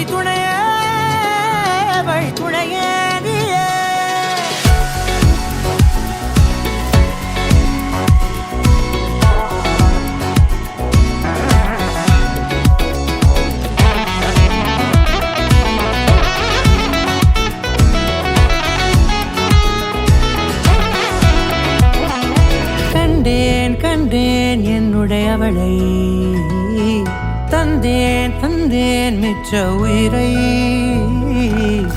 வழித்துணையே வழித்துணையே கண்டேன் கண்டேன் என்னுடையவளை தந்தேன் தந்தேன் மிச்ச உயிரை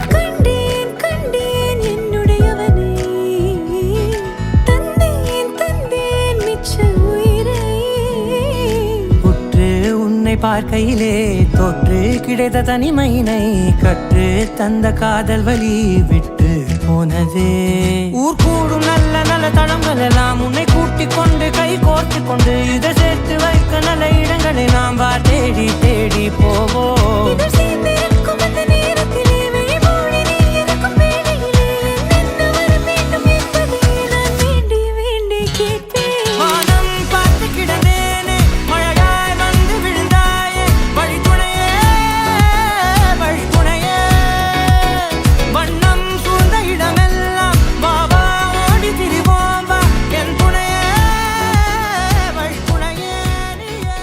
கண்டேன் கண்டேன் என்னுடையவனை தந்தேன் தந்தேன் மிச்ச உயிரை உற்று உன்னை பார்க்கையிலே தொற்று கிடைத்த தனிமையினை கற்று தந்த காதல் வழி விட்டு போனதே ஊர் கூடும் நல்ல நல்ல தளங்கள் எல்லாம் உன்னை கூட்டிக் கொண்டு கை கோர்த்து கொண்டு இதை சேர்த்து வைக்க நல்ல இடங்களை நாம் வா தேடி தேடி போவோம் இதழ் சேர்ந்திருக்கும் அந்த நேரத்திலே வழிமூடி நீ இருக்கும் வேளையிலே என்னென்ன வர வேண்டும் என்பதை நான் வேண்டி வேண்டி கேட்பேன் வானம் பார்த்து கிடந்தேனே மழையாய் வந்து விழுந்தாயே வழித்துணையே வழித்துணையே வண்ணம் சூழ்ந்த இடமெல்லாம் பாபா ஓடி திரிவோம் வா என் துணையே வழித்துணையே நீயே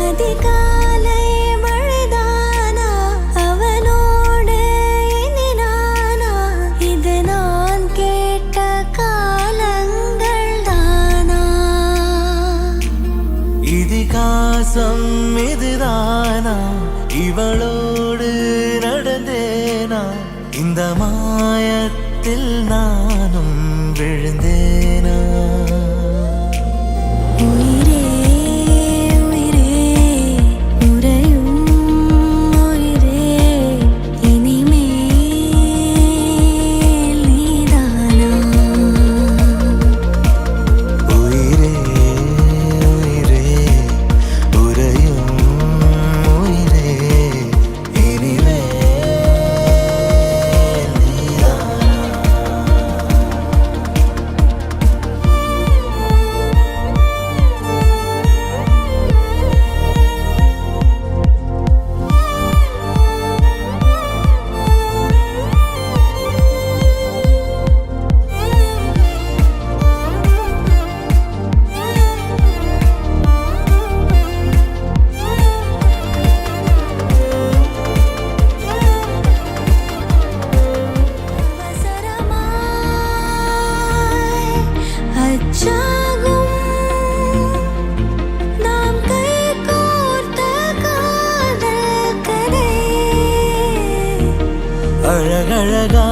அதிகாலை மழைதானா அவனோடு இனி நானா இது நான் கேட்ட காலங்கள் தானா இதிகாசம் இதுதானா இவளோடு நடந்தேனா இந்த மாயத்தில் நானும் விழுந்தேனா உயிரே உயிரே உறையும் உயிரே இனிமேல் நீதானா உயிரே உயிரே உறையும் உயிரே இனிமேல் நீதானா அவசரமாய் அச்சாகும் நாம் கைகோர்த்த காதல் கதை அழகழகா